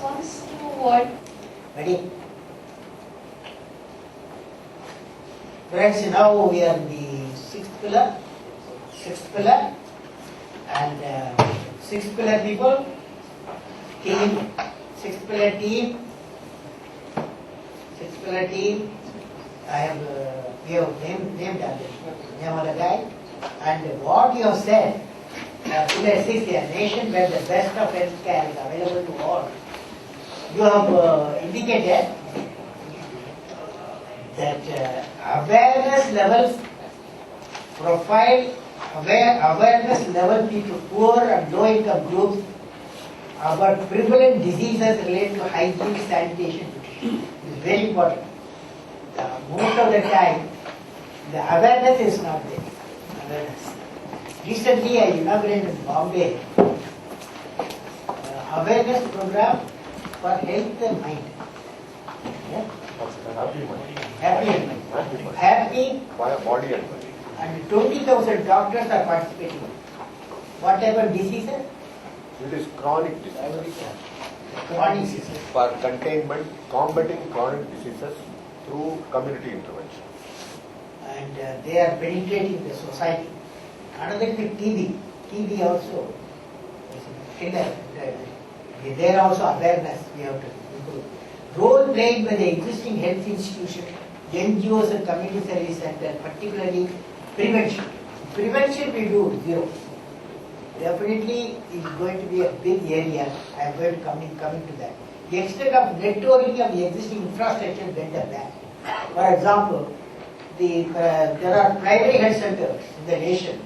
corresponds to what? Ready? Friends, now we are in the sixth pillar. And sixth pillar people, team, sixth pillar team, I have, we have named the name of the guy. And what you have said, pillar 6, a nation where the best of healthcare is available to all. You have indicated that awareness levels profile, awareness level people, poor and low income groups about prevalent diseases related to hygiene, sanitation, nutrition. It is very important. Most of the time, the awareness is not there. Awareness. Recently, I inaugurated in Bombay awareness program for health and mind. Yeah? Happy and mind. Happy body and mind. And 20,000 doctors are participating. Whatever diseases? It is chronic diseases. Chronic diseases. For containment, combating chronic diseases through community intervention. And they are penetrating the society. Another thing, TB. TB also is a killer. There also awareness we have to improve. Role played by the existing health institutions, NGOs and community service centers, particularly prevention. Prevention we do zero. Definitely is going to be a big area. I am going to coming to that. The extent of networking of the existing infrastructure better than. For example, there are primary health centers in the nation,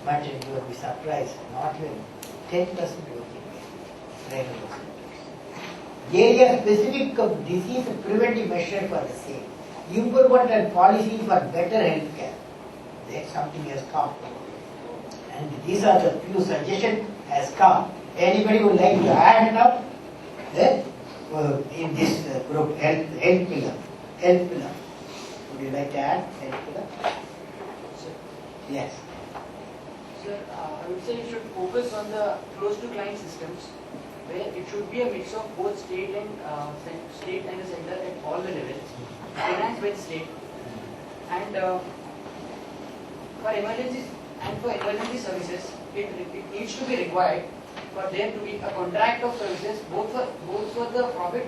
but you will be surprised, not even 10% working primary health centers. Area specific of disease preventive measure for the same. Improvement and policy for better health care. That something has come. And these are the few suggestions has come. Anybody would like to add now? In this group, health pillar. Health pillar. Would you like to add health pillar? Yes. Sir, I would say you should focus on the close to client systems, where it should be a mix of both state and the center at all the levels, financed by the state, and for emergency services, it needs to be required for there to be a contract of services both for the profit,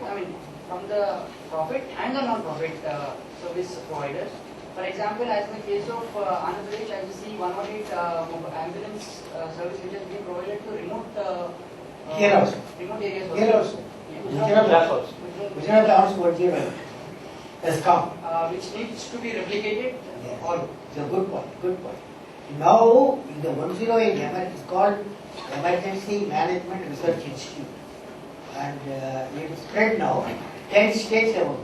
from the profit and the non-profit service providers. For example, as in the case of Andhra Pradesh, I see 108 ambulance service which has been provided to remote Here also. remote areas also. Here also. Gujarat also what here has come. Which needs to be replicated. Yes. It's a good point. Good point. Now, in the 108, it's called Emergency Management Research Institute. And it is spread now. 10 states have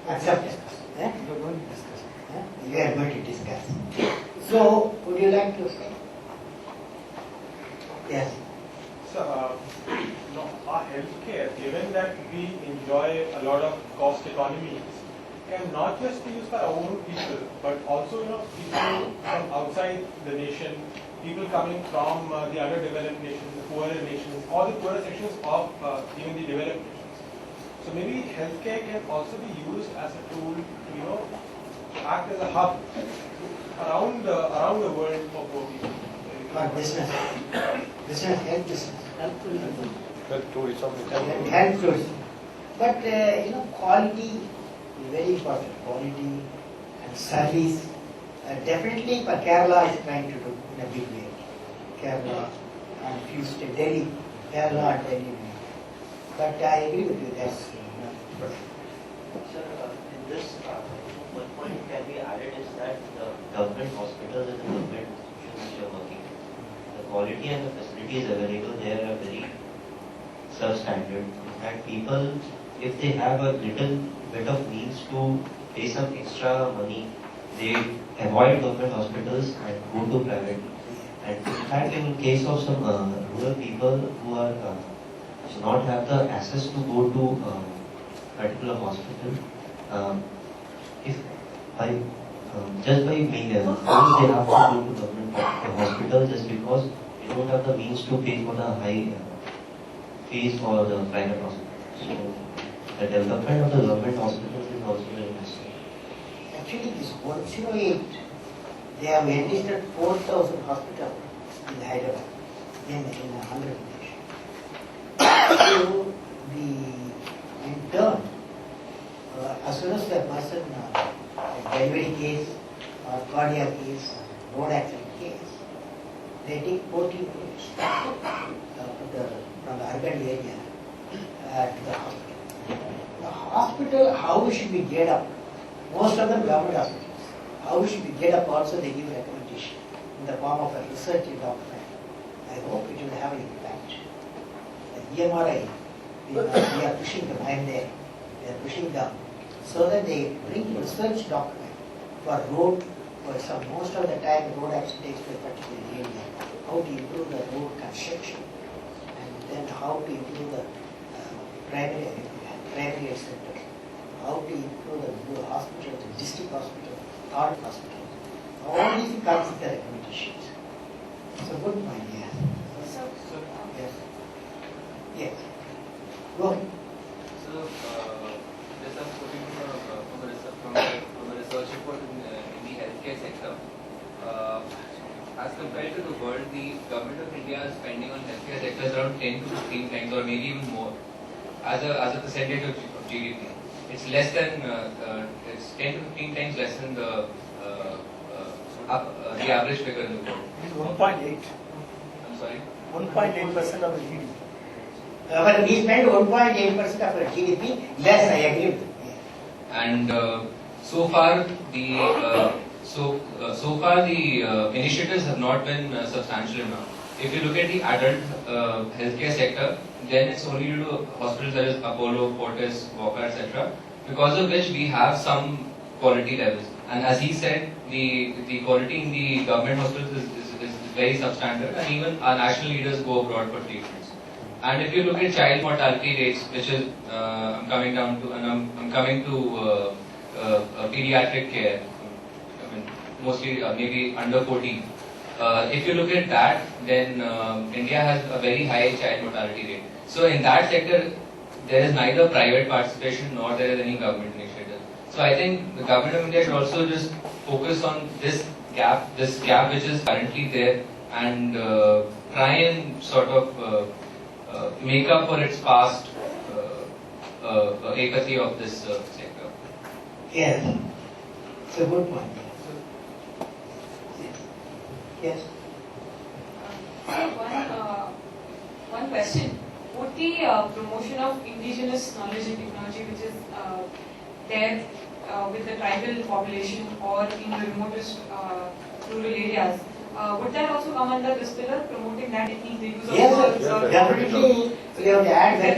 accepted. We are going to discuss. We are going to discuss. So, would you like to say? Yes. So, our healthcare, given that we enjoy a lot of cost economies, can not just be used by our own people, but also people from outside the nation, people coming from the underdeveloped nations, the poorer nations, or the poorer sections of even the developed nations. So maybe healthcare can also be used as a tool to act as a hub around the world for poor people. For business. Business, health business. Health tourism. Health tourism. But, quality is very important. Quality and service. Definitely, for Kerala is trying to do in a big way. Kerala and few states, Delhi, Kerala and Delhi. But I agree with you, that's Sir, in this, one point can be added is that the government hospitals and the government institutions which are working, the quality and the facilities available there are very substandard. In fact, people, if they have a little bit of means to pay some extra money, they avoid government hospitals and go to private. And in fact, in case of some rural people who are do not have the access to go to particular hospital, if by just by making they have to go to government hospital just because they don't have the means to pay for the high fees for the private hospitals. So the development of the government hospitals is also very necessary. Actually, this 108, they have enlisted 4,000 hospitals in Hyderabad, in Andhra Pradesh. So, in turn, as soon as the person, a delivery case, or cardiac case, or road accident case, they take 14 minutes from the urban area to the hospital. The hospital, how should be geared up? Most of them government hospitals. How should be geared up also, they give recommendation in the form of a research document. I hope it will have an impact. The EMRI, we are pushing them, I am there. They are pushing them so that they bring research document for road, for some, most of the time the road accident takes place particular area. How to improve the road construction, and then how to improve the primary health center, how to improve the hospitals, the district hospital, third hospital. All these comes in the recommendations. It's a good point, yes. Yes. Yes. Go ahead. So, there's some quoting from a research report in the healthcare sector. As compared to the world, the government of India is spending on healthcare sectors around 10 to 15 times, or maybe even more, as a percentage of GDP. It's less than it's 10 to 15 times less than the average figure in the world. It's 1.8. I'm sorry. 1.8% of the GDP. But we spend 1.8% of our GDP. Yes, I agree with you. And so far the initiatives have not been substantial enough. If you look at the adult healthcare sector, then it's only due to hospitals such as Apollo, Fortis, Walker, etc., because of which we have some quality levels. And as he said, the quality in the government hospitals is very substandard, and even our national leaders go abroad for treatments. And if you look at child mortality rates, which is I'm coming to pediatric care, I mean, mostly maybe under 14. If you look at that, then India has a very high child mortality rate. So in that sector, there is neither private participation nor there is any government initiative. So I think the government of India should also just focus on this gap which is currently there, and try and sort of make up for its past apathy of this sector. Yes. It's a good point. Yes. One question. Would the promotion of indigenous knowledge and technology, which is there with the tribal population or in the remotest rural areas, would that also come under this pillar, promoting that technique, the use of Yes, definitely. We have to add that.